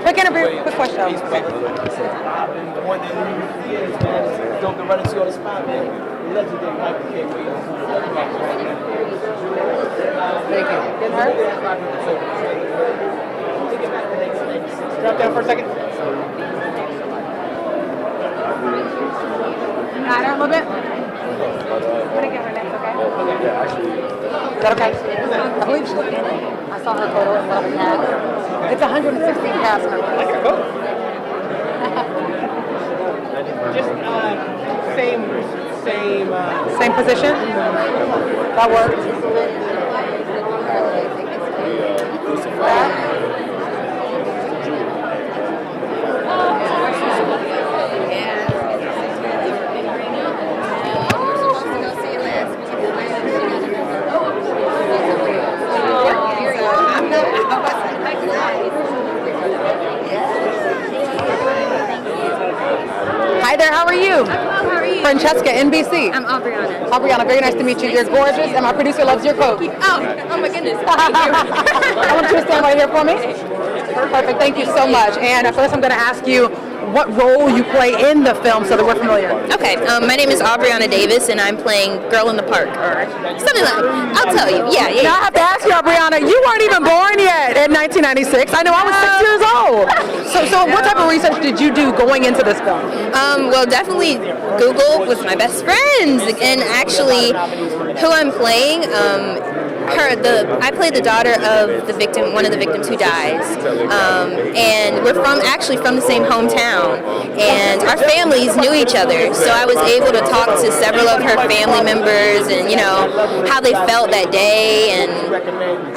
Quick interview, quick question. He's the one that he is, man. Don't run into on the spot, man. Legendary Michael K. Thank you. Getting hurt? Drop down for a second. Got her a little bit? I'm going to get her next, okay? Is that okay? I believe she I saw her photo in front of a cat. It's 116 cast members. I like her coat. Just same position? That works. Hi there, how are you? How are you? Francesca, NBC. I'm Aubriana. Aubriana, very nice to meet you. You're gorgeous, and my producer loves your coat. Oh my goodness. Thank you. I want you to stand right here for me. Perfect, thank you so much. And first I'm going to ask you what role you play in the film so that we're familiar. Okay, my name is Aubriana Davis, and I'm playing Girl in the Park, or something like that. I'll tell you. Yeah. Now I have to ask you, Aubriana, you weren't even born yet in 1996. I know I was 6 years old. So what type of research did you do going into this film? Well, definitely Google with my best friends, and actually, who I'm playing. I play the daughter of the victim, one of the victims who dies, and we're actually from the same hometown, and our families knew each other, so I was able to talk to several of her family members, and how they felt that day, and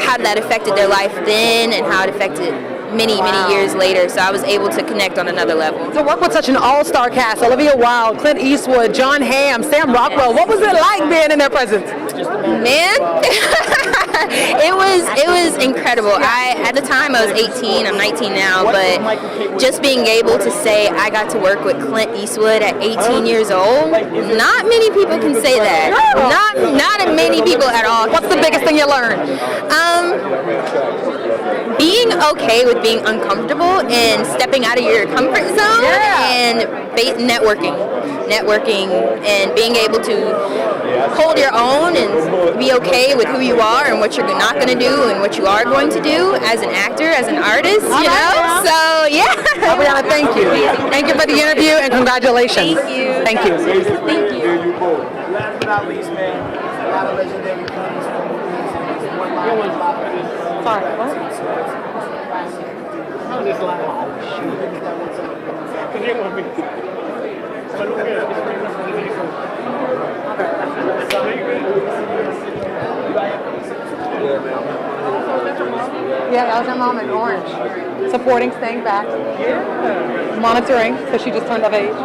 how that affected their life then, and how it affected many years later, so I was able to connect on another level. To work with such an all-star cast, Olivia Wilde, Clint Eastwood, Hamm, Sam Rockwell, what was it like being in their presence? Man, it was incredible. At the time I was 18, I'm 19 now, but just being able to say I got to work with Clint Eastwood at 18 years old, not many people can say that. Not many people at all. What's the biggest thing you learned? Being okay with being uncomfortable and stepping out of your comfort zone, and networking and being able to hold your own and be okay with who you are and what you're not going to do and what you are going to do as an actor, as an artist, So, yeah. Aubriana, thank you. Thank you for the interview and congratulations. Thank you. Thank you. Thank you. Last but not least, man, a lot of legendary films. Sorry, what? Yeah, that was her mom in Orange. Supporting, staying back. Yeah. Monitoring, because she just turned of age.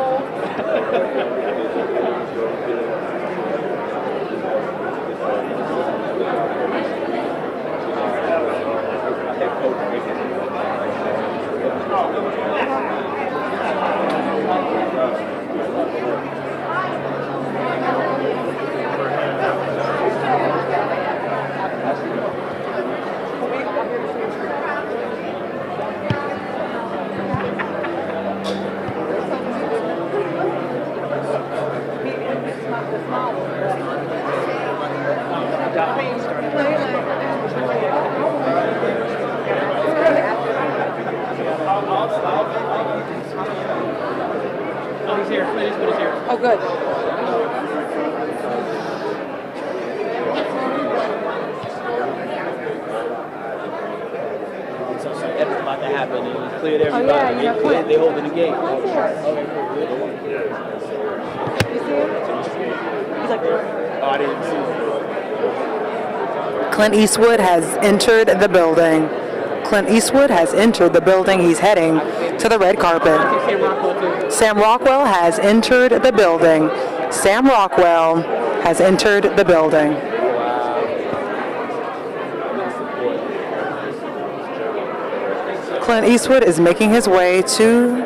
Oh, good. That's about to happen, and it cleared everybody. They opened the gate. You see him? He's like, Oh, I didn't see. Clint Eastwood has entered the building. Clint Eastwood has entered the building. He's heading to the red carpet. Sam Rockwell has entered the building. Sam Rockwell has entered the building. Clint Eastwood is making his way to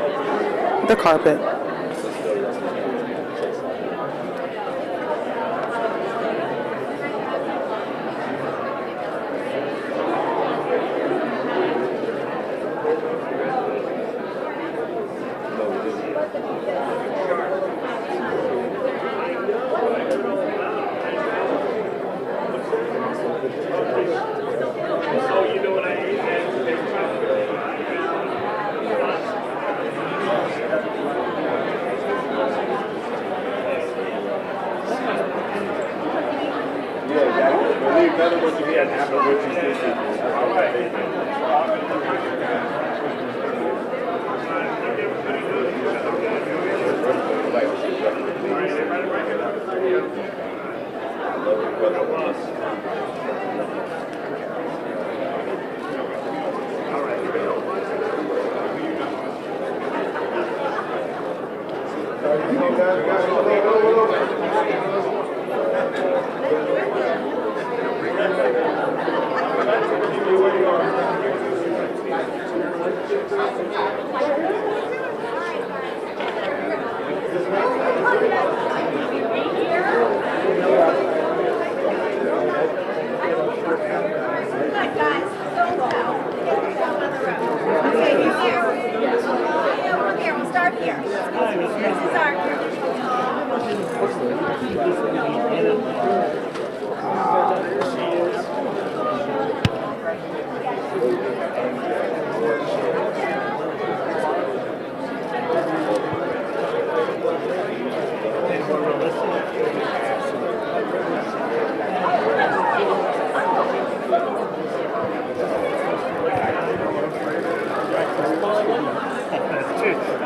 the carpet.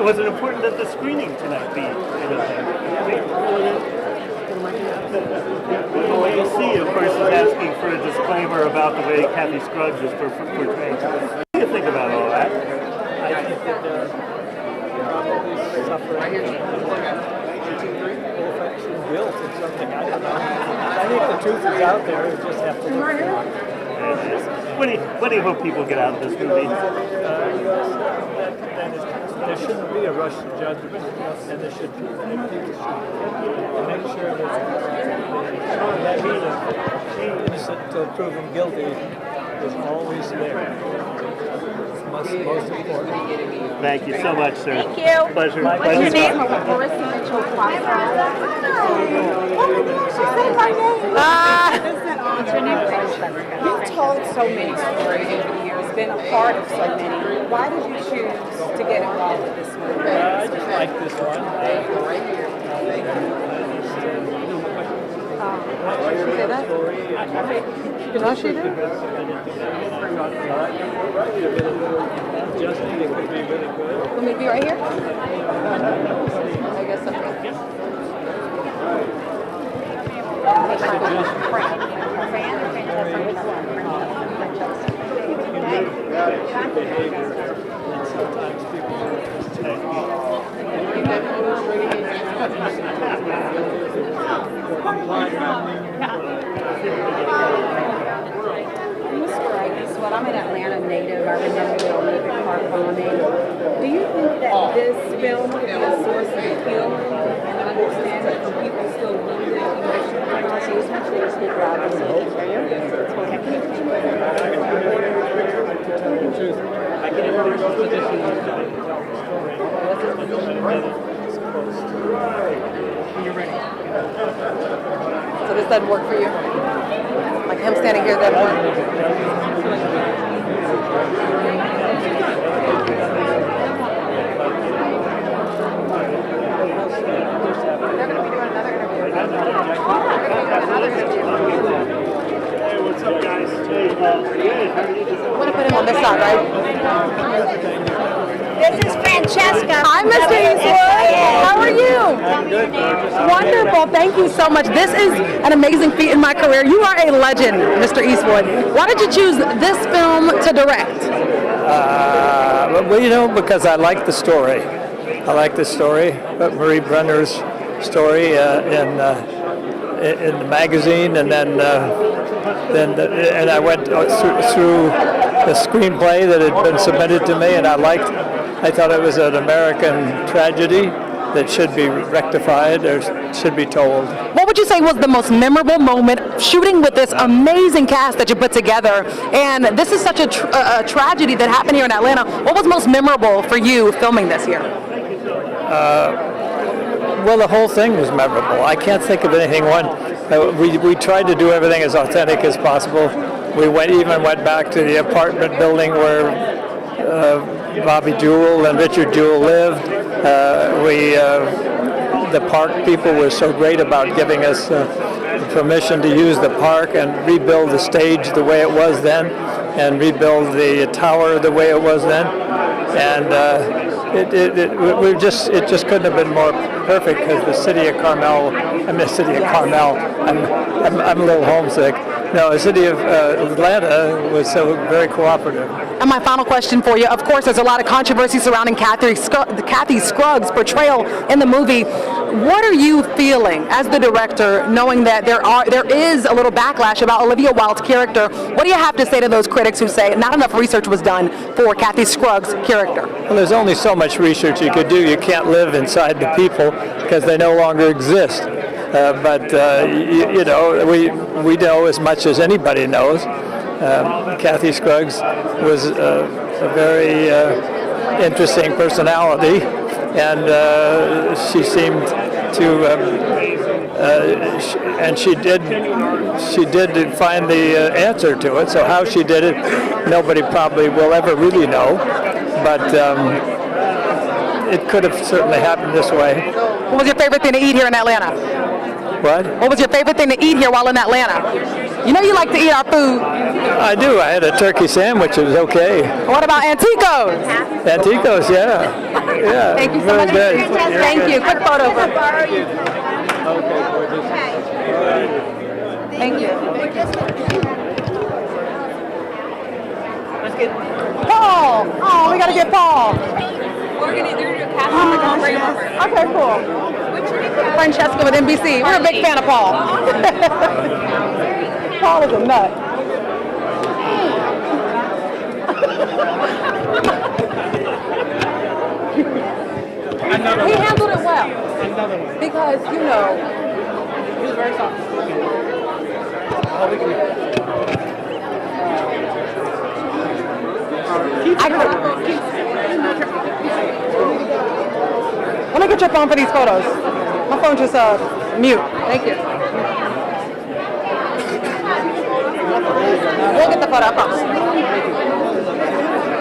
Was it important that the screening tonight be What you see, of course, is asking for a disclaimer about the way Kathy Scruggs is portrayed. What do you think about all that? I think that they're probably suffering guilt or something. I don't know. I think the truth is out there. We just have to look for it. What do you hope people get out of this movie? There shouldn't be a rush to judgment, and there should be people should make sure that the innocent till proven guilty is always there. Most important. Thank you so much, sir. Thank you. Pleasure. What's your name? Marissa Mitchell What's your name? You've told so many stories over the years, been a part of so many. Why did you choose to get involved with this movie? I just like this one. Say that? Can I shoot it? Justin, it could be really good. Want me to be right here? I guess okay. Behavior, and sometimes people Mr. Eastwood, I'm an Atlanta native. I remember the Olympic Park bombing. Do you think that this film could be a source of healing and understanding for people still wounded I get into this position you're ready. So this doesn't work for you? Like him standing here doesn't work? They're going to be doing another interview. Hey, what's up, guys? Hey, good. How are you doing? I'm going to put him on this side, right? This is Francesca. Hi, Mr. Eastwood. How are you? Wonderful. Thank you so much. This is an amazing feat in my career. You are a legend, Mr. Eastwood. Why did you choose this film to direct? Well, you know, because I like the story. I like the story, Marie Brenner's story in the magazine, and then I went through the screenplay that had been submitted to me, and I thought it was an American tragedy that should be rectified or should be told. What would you say was the most memorable moment shooting with this amazing cast that you put together? And this is such a tragedy that happened here in Atlanta. What was most memorable for you filming this here? Well, the whole thing was memorable. I can't think of anything one. We tried to do everything as authentic as possible. We even went back to the apartment building where Bobi Jewell and Richard Jewell lived. The park people were so great about giving us permission to use the park and rebuild the stage the way it was then, and rebuild the tower the way it was then. And it just couldn't have been more perfect, because the city of Carmel, I'm a little homesick. No, the city of Atlanta was so very cooperative. And my final question for you, of course, there's a lot of controversy surrounding Kathy Scruggs' portrayal in the movie. What are you feeling as the director, knowing that there is a little backlash about Olivia Wilde's character? What do you have to say to those critics who say not enough research was done for Kathy Scruggs' character? Well, there's only so much research you could do. You can't live inside the people because they no longer exist. But we know as much as anybody knows. Kathy Scruggs was a very interesting personality, and she seemed to, and she did find the answer to it. So how she did it, nobody probably will ever really know. But it could have certainly happened this way. What was your favorite thing to eat here in Atlanta? What? What was your favorite thing to eat here while in Atlanta? You know you like to eat our food. I do. I had a turkey sandwich. It was okay. What about Antico's? Antico's, yeah. Yeah. Thank you so very much. good. Thank you. Quick photo. Thank you. Paul! Oh, we gotta get Paul. We're going to do your casting. We're going to bring him over. Okay, cool. Francesca with NBC. We're a big fan of Paul. Paul is a nut. He handled it well. Because, he was very soft. Let me get your phone for these photos. My phone just mute. Thank you. We'll get the photo, I promise.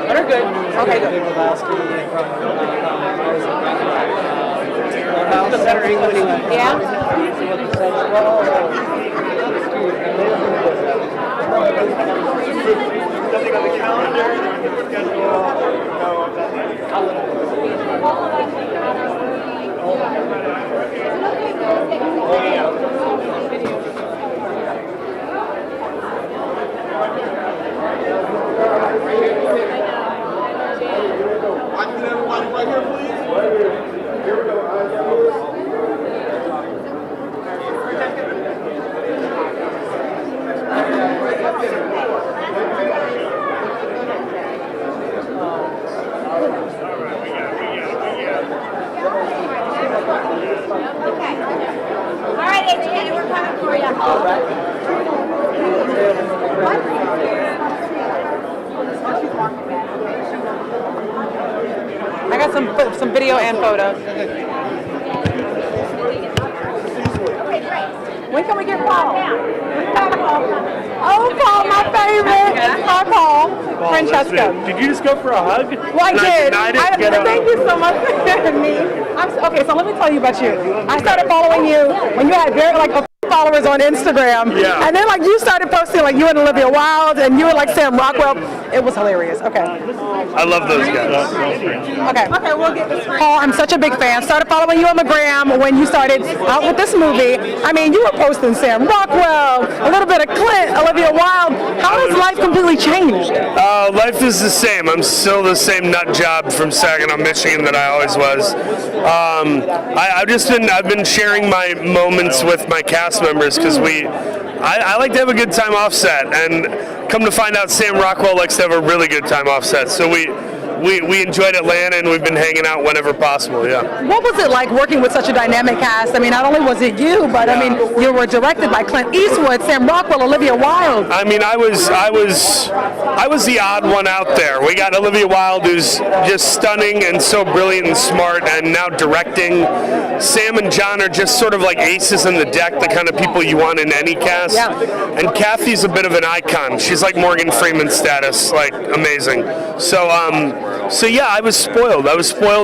They're good. Okay, good. Yeah? Nothing on the calendar, schedule, Right here, please. Here we go. All right, AJ, we're coming for you. All right. I got some video and photos. When can we get Paul? Oh, Paul, my favorite. Hi, Paul. Francesca. Did you just go for a hug? Well, I did. Thank you so much for having me. Okay, so let me tell you about you. I started following you when you had very followers on Instagram. Yeah. And then you started posting you and Olivia Wilde and you and Sam Rockwell. It was hilarious. Okay. I love those guys. Okay, we'll get this. Paul, I'm such a big fan. Started following you on the gram when you started out with this movie. I mean, you were posting Sam Rockwell, a little bit of Clint, Olivia Wilde. How has life completely changed? Life is the same. I'm still the same nut job from Saginaw, Michigan that I always was. I've been sharing my moments with my cast members because I like to have a good time off set, and come to find out Sam Rockwell likes to have a really good time off set. So we we enjoyed Atlanta, and we've been hanging out whenever possible. Yeah. What was it like working with such a dynamic cast? I mean, not only was it you, but I mean, you were directed by Clint Eastwood, Sam Rockwell, Olivia Wilde. I mean, I was the odd one out there. We got Olivia Wilde, who's just stunning and so brilliant and smart, and now directing. Sam and John are just sort of like aces in the deck, the kind of people you want in any cast. Yeah. And Kathy's a bit of an icon. She's like Morgan Freeman status, like amazing. So yeah, I was spoiled.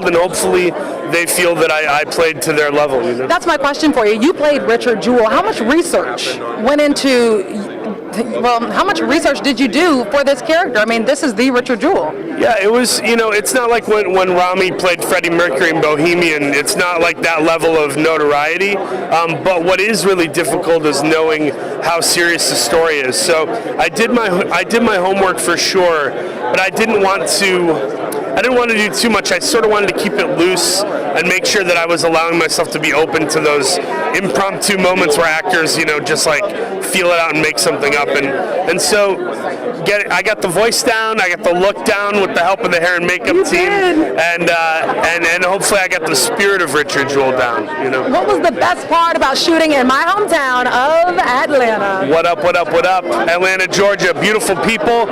And hopefully they feel that I played to their level. You know? That's my question for you. You played Richard Jewell. How much research went into, how much research did you do for this character? I mean, this is the Richard Jewell. Yeah, it was, it's not like when Rami played Freddie Mercury in Bohemian, it's not like that level of notoriety, but what is really difficult is knowing how serious the story is. So I did my homework for sure, but I didn't want to do too much. I sort of wanted to keep it loose and make sure that I was allowing myself to be open to those impromptu moments where actors, just like feel it out and make something up. And so I got the voice down, I got the look down with the help of the hair and makeup team, and hopefully I got the spirit of Richard Jewell down. What was the best part about shooting in my hometown of Atlanta? What up? Atlanta, Georgia, beautiful people,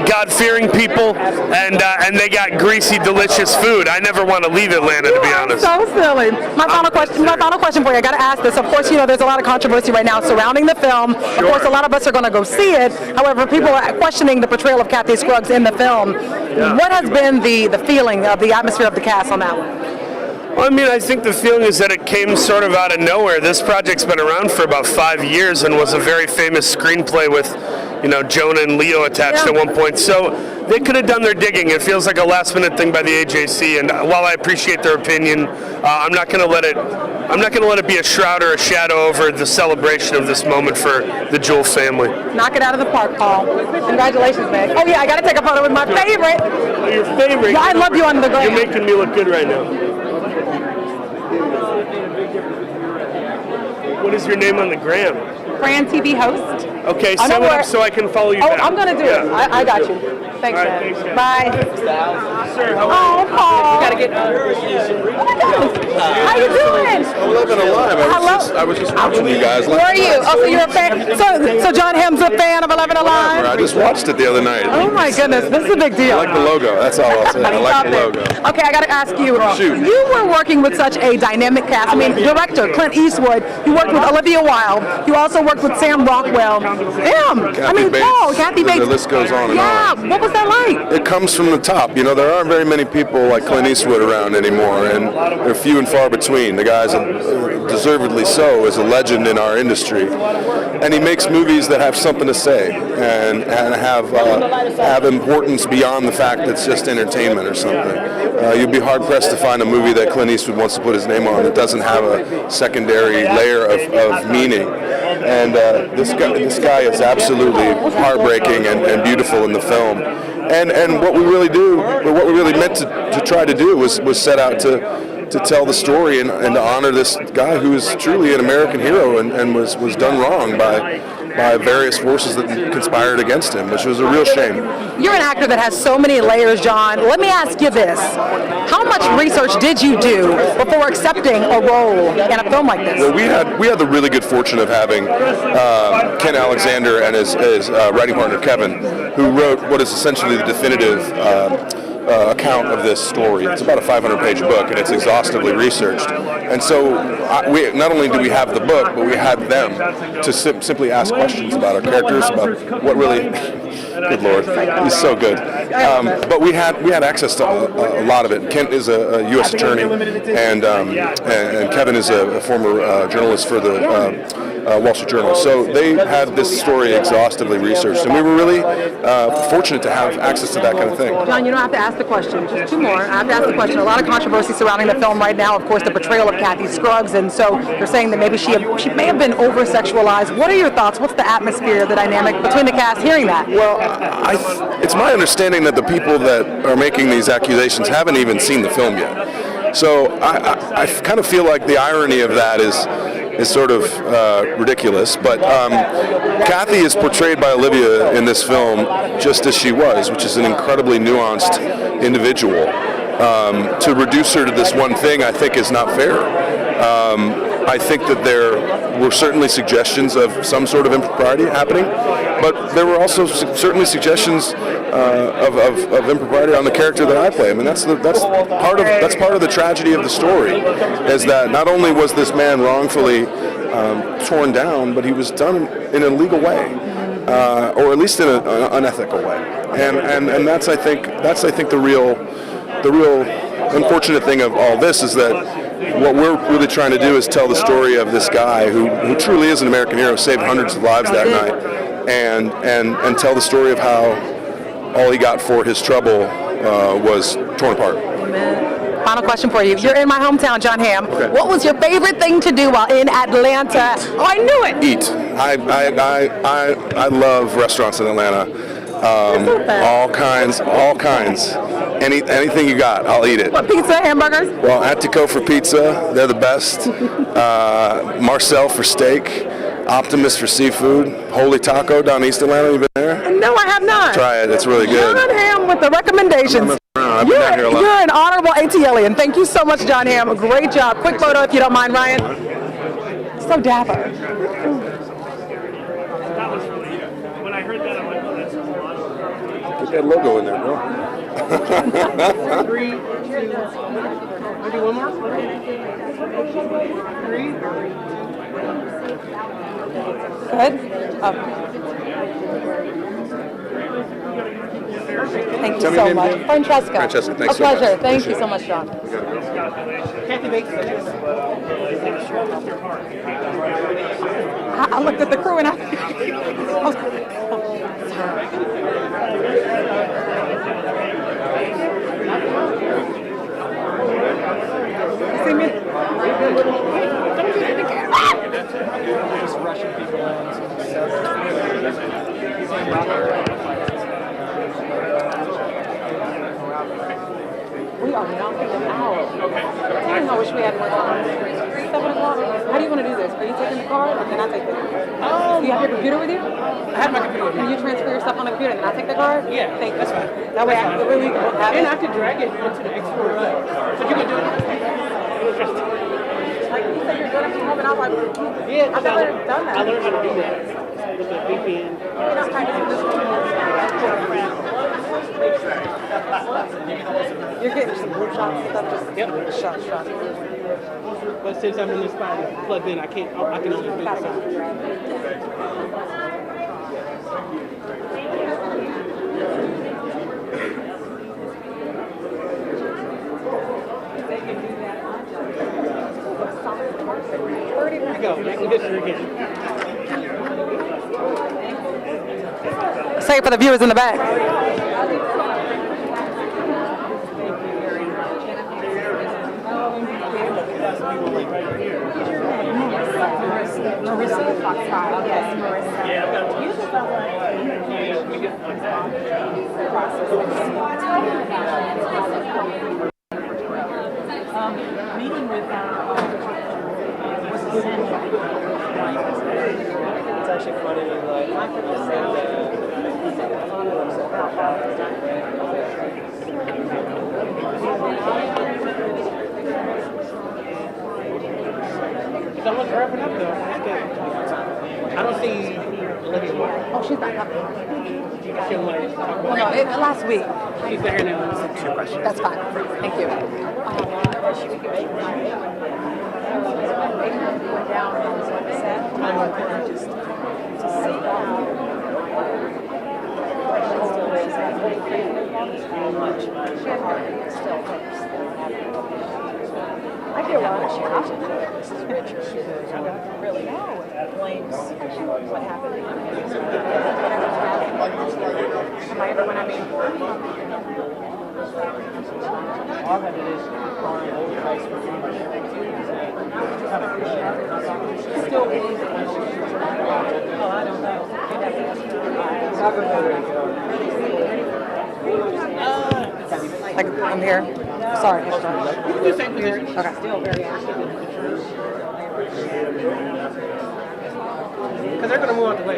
God-fearing people, and they got greasy, delicious food. I never want to leave Atlanta, to be honest. So silly. My final question for you. I got to ask this. Of course, there's a lot of controversy right now surrounding the film. Of course, a lot of us are going to go see it. However, people are questioning the portrayal of Kathy Scruggs in the film. Yeah. What has been the feeling of the atmosphere of the cast on that one? Well, I mean, I think the feeling is that it came sort of out of nowhere. This project's been around for about 5 years and was a very famous screenplay with, Jonah and Leo attached at one point. So they could have done their digging. It feels like a last-minute thing by the AJC, and while I appreciate their opinion, I'm not going to let it be a shroud or a shadow over the celebration of this moment for the Jewell family. Knock it out of the park, Paul. Congratulations, man. Oh yeah, I got to take a photo with my favorite. Your favorite? Yeah, I love you under the gram. You're making me look good right now. What is your name on the gram? Fran TV host. Okay, set it up so I can follow you back. I'm going to do it. I got you. Thanks, all right, man. thanks, man. Bye. Sir, how are you? Oh, Paul. Gotta get Oh my goodness. How you doing? I'm living alive. I was just watching you guys. Where are you? Oh, so you're a fan? So John Hamm's a fan of 11 Alive? I just watched it the other night. Oh my goodness, this is a big deal. I like the logo. That's all I'll say. I like the logo. Okay, I got to ask you. Shoot. You were working with such a dynamic cast. I mean, director Clint Eastwood. You worked with Olivia Wilde. You also worked with Sam Rockwell. Kathy Bates. Paul, Kathy Bates. The list goes on and on. Yeah, what was that like? It comes from the top. There aren't very many people like Clint Eastwood around anymore, and they're few and far between. The guy's deservedly so is a legend in our industry, and he makes movies that have something to say and have importance beyond the fact that it's just entertainment or something. You'd be hard pressed to find a movie that Clint Eastwood wants to put his name on that doesn't have a secondary layer of meaning. And this guy is absolutely heartbreaking and beautiful in the film. And what we really meant to try to do was set out to tell the story and to honor this guy who is truly an American hero and was done wrong by various forces that conspired against him, which was a real shame. You're an actor that has so many layers, John. Let me ask you this. How much research did you do before accepting a role in a film like this? Well, we had the really good fortune of having Ken Alexander and his writing partner, Kevin, who wrote what is essentially the definitive account of this story. It's about a 500-page book, and it's exhaustively researched. And so we not only do we have the book, but we had them to simply ask questions about our characters, about what really... Good Lord, he's so good. But we had access to a lot of it. Kent is a U.S. attorney, and Kevin is a former journalist for the Wall Street Journal. So they had this story exhaustively researched, and we were really fortunate to have access to that kind of thing. John, you don't have to ask the question. Just two more. I have to ask the question. A lot of controversy surrounding the film right now. Of course, the portrayal of Kathy Scruggs, and so they're saying that maybe she may have been over-sexualized. What are your thoughts? What's the atmosphere, the dynamic between the cast hearing that? Well, it's my understanding that the people that are making these accusations haven't even seen the film yet. So I kind of feel like the irony of that is is sort of ridiculous. But Kathy is portrayed by Olivia in this film just as she was, which is an incredibly nuanced individual. To reduce her to this one thing, I think, is not fair. I think that there were certainly suggestions of some sort of impropriety happening, but there were also certainly suggestions of impropriety on the character that I play. I mean, that's part of the tragedy of the story, is that not only was this man wrongfully torn down, but he was done in a legal way, or at least in an unethical way. And that's I think the real unfortunate thing of all this is that what we're really trying to do is tell the story of this guy who truly is an American hero, saved hundreds of lives that night, and tell the story of how all he got for his trouble was torn apart. Amen. Final question for you. You're in my hometown, John Hamm. Okay. What was your favorite thing to do while in Atlanta? Oh, I knew it. Eat. I love restaurants in Atlanta. All kinds. Anything you got, I'll eat it. What, pizza, hamburgers? Well, Attico for pizza, they're the best. Marcel for steak. Optimist for seafood. Holy Taco down East Atlanta. You been there? No, I have not. Try it. It's really good. John Hamm with the recommendations. I've been down here a lot. You're an honorable ATLian. Thank you so much, John Hamm. Great job. Quick photo, if you don't mind, Ryan. So dapper. That was really, when I heard that, I'm like, oh, that's a lot of Get that logo in there, bro. 3, 2, 1. Do one more? 3. Good. Thank you Tell me so your much. name. Francesca. Francesca, thanks A so much. pleasure. Thank you Appreciate so it. much, John. Kathy Bates. I looked at the crew and I see me? Just rushing people in. We are knocking them out. Dang, I wish we had more time. 7 o'clock. How do you want to do this? Are you taking the card or can I take it? Do you have your computer with you? I have my computer with me. Can you transfer your stuff on the computer and then I take the card? Yeah, Thank you. that's fine. That way I can really have And it. I could drag it into the export. So you can do it. Like you said, you're good at home and I was like, Yeah, I've never done that. I learned how to do that with the VPN. You're not practicing this one. You're getting some group shots and stuff. Just shots. But since I'm in this spot plugged in, I can only do this. Here we go, making history again. Say it for the viewers in the back. Marissa Foxtrot. Yes, Marissa. Meeting with It's actually funny, like, someone's wrapping up though. I don't see Olivia Moore. Oh, she's not coming. She'll like talk Oh, about no, last week. she's there now. Two questions. That's fine. Thank you. I hear why she this is Richard. She says, I don't really know. Blames what happened. Am I ever when I mean? All that it is on old price for still believes it when she's oh, I don't know. Like, I'm here. Sorry. You can do the same position. Okay. still very active in the church. Because they're going to move out the way.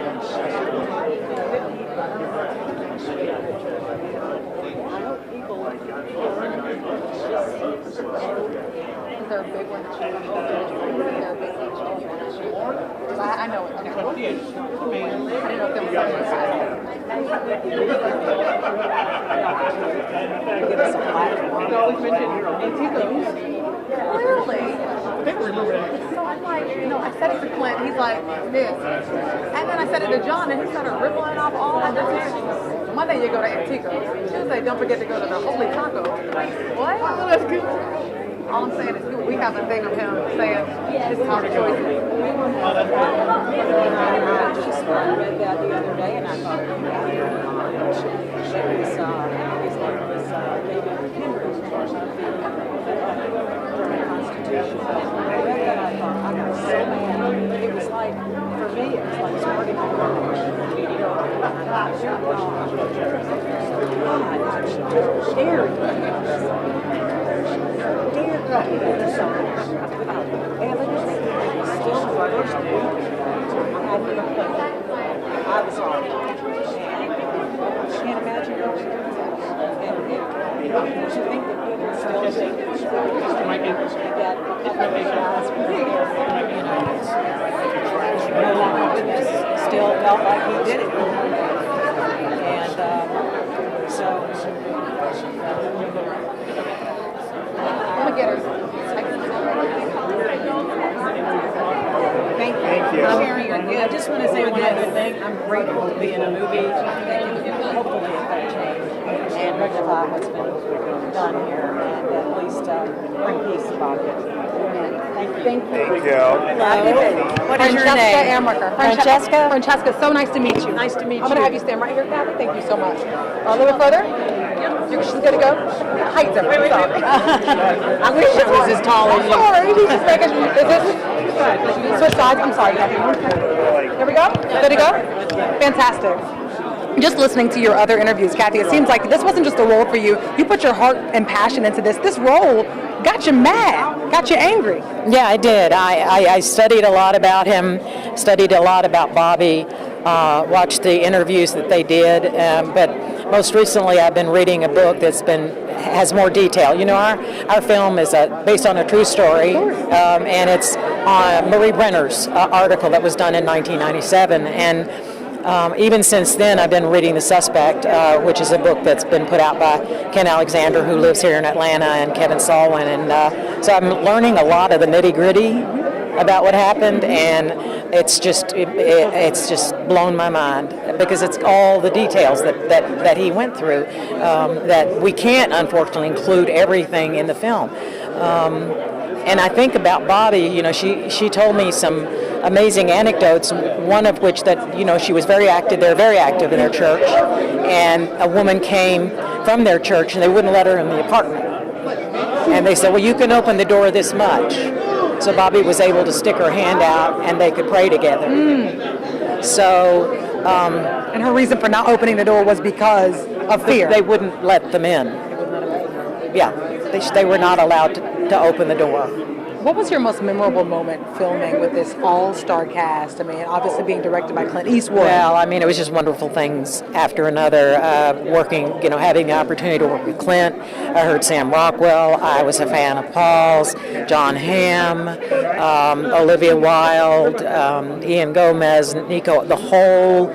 Is there a big one that you want to go to? Is there a big one that you want to shoot? I know it. Okay. I didn't know if there was something. Give us a platform. Clearly. So I'm like, I said it to Clint. He's like, this. And then I said it to John, and he started rippling off all of this. Monday you go to Antico's. Tuesday, don't forget to go to the Holy Taco. What? Oh, that's good. All I'm saying is we have a thing of him saying this is our choices. I just read that the other day, and I thought, it was David Henry's version of the Constitution. And I read that, I thought, I got so mad. It was like, for me, it was like starting to I was on it. I can't imagine going through that. And you think that people still think that still felt like he did it. And so I'm gonna get her. Thank you. Sharing your gift. I just want to say one other thing. I'm grateful to be in a movie that can hopefully affect change and rectify what's been done here, and at least bring peace about it. Thank you. What is your name? Francesca. Francesca, so nice to meet you. Nice to meet you. I'm going to have you stand right here, Kathy. Thank you so much. A little bit further. She's going to go. Height's up. Sorry. I wish I was as tall as you. Sorry. He's just making sure. Is this? Switch sides. I'm sorry, Kathy. Here we go. Good to go? Fantastic. Just listening to your other interviews, Kathy, it seems like this wasn't just a role for you. You put your heart and passion into this. This role got you mad, got you angry. Yeah, I did. I studied a lot about him, studied a lot about Bobi, watched the interviews that they did, but most recently I've been reading a book has more detail. Our film is based on a true story, and it's Marie Brenner's article that was done in 1997, and even since then, I've been reading The Suspect, which is a book that's been put out by Ken Alexander, who lives here in Atlanta, and Kevin Salwin. And so I'm learning a lot of the nitty-gritty about what happened, and it's just blown my mind because it's all the details that he went through that we can't, unfortunately, include everything in the film. And I think about Bobi, she told me some amazing anecdotes, one of which that, she was very active, they're very active in their church, and a woman came from their church and they wouldn't let her in the apartment. And they said, well, you can open the door this much. So Bobi was able to stick her hand out and they could pray together. So... and her reason for not opening the door was because of fear. They wouldn't let them in. Yeah, they were not allowed to open the door. What was your most memorable moment filming with this all-star cast? I mean, obviously being directed by Clint Eastwood. Well, I mean, it was just wonderful things after another, working, having the opportunity to work with Clint. I heard Sam Rockwell. I was a fan of Paul's, John Hamm, Olivia Wilde, Ian Gomez, Nico, the whole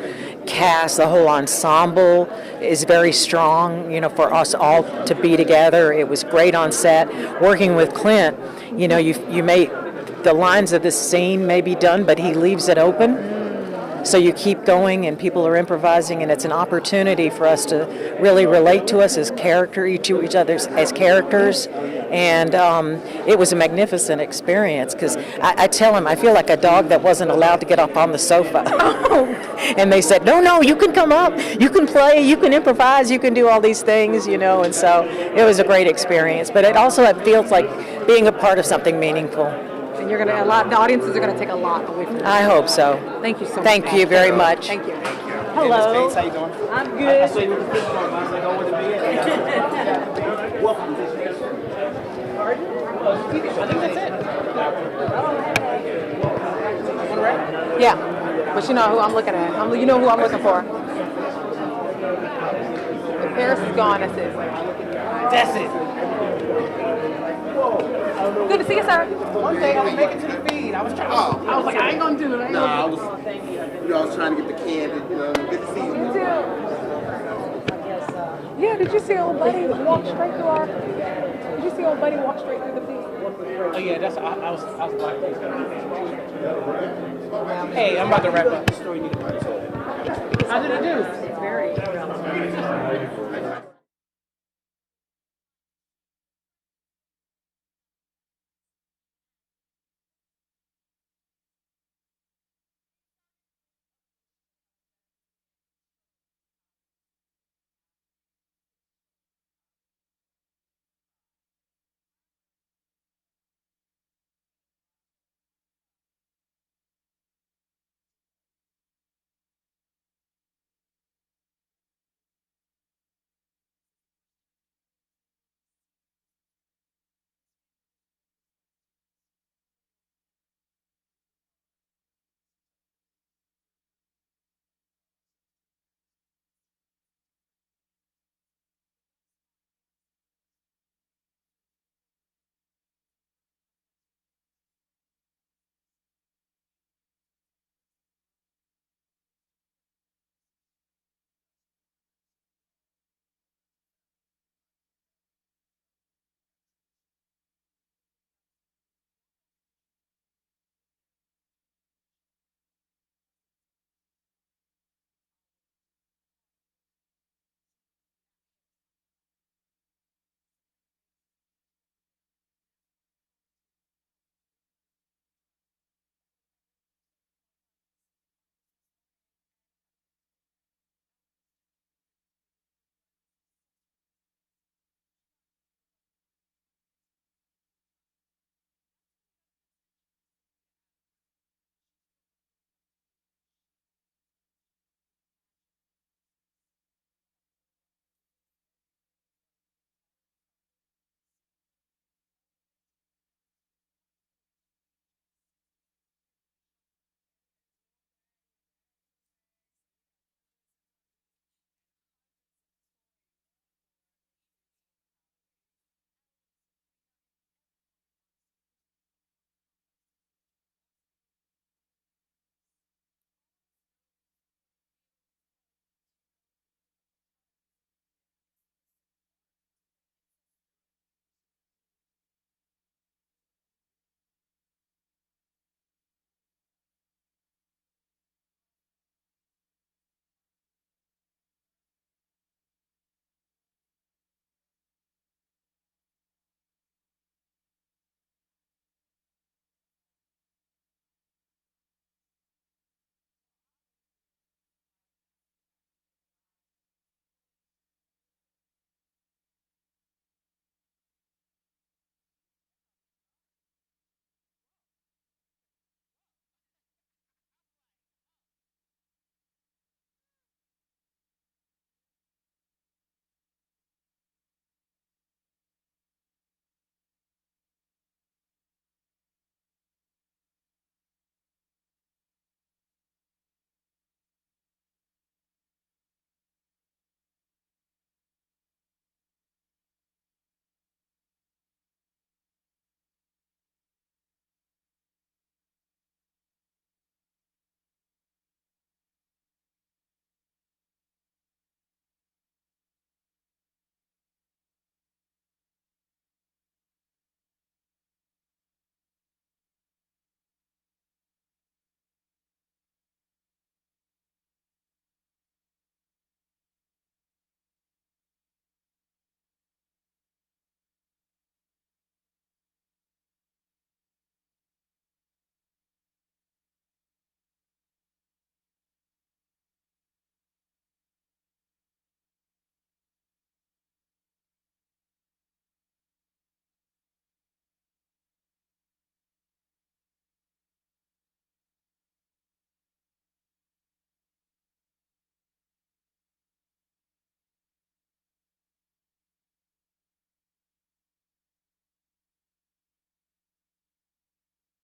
cast, the whole ensemble is very strong, for us all to be together. It was great on set. Working with Clint, you may, the lines of this scene may be done, but he leaves it open. So you keep going and people are improvising, and it's an opportunity for us to really relate to us as to each other as characters. And it was a magnificent experience because I tell him I feel like a dog that wasn't allowed to get up on the sofa. And they said, no, you can come up, you can play, you can improvise, you can do all these things, and so it was a great experience. But it feels like being a part of something meaningful. And the audiences are going to take a lot away from you. I hope so. Thank you so much. Thank you very much. Thank you. Hello. How you doing? I'm I good. saw you with the fish farm. I was like, oh, where the bee is? Welcome to this. Pardon? I think that's it. Yeah, but you know who I'm looking at. You know who I'm looking for. If Paris is gone, that's it. That's it. Good to see you, sir. One day I was making to the feed. I was trying. I was like, I ain't gonna do it. I was trying to get the candid. Good to see you. You too. Yeah, did you see old buddy walk straight through our? Did you see old buddy walk straight through the feed? Oh yeah, that's I was like, hey, I'm about to wrap up. The story needed to be told. How did it do? It's very.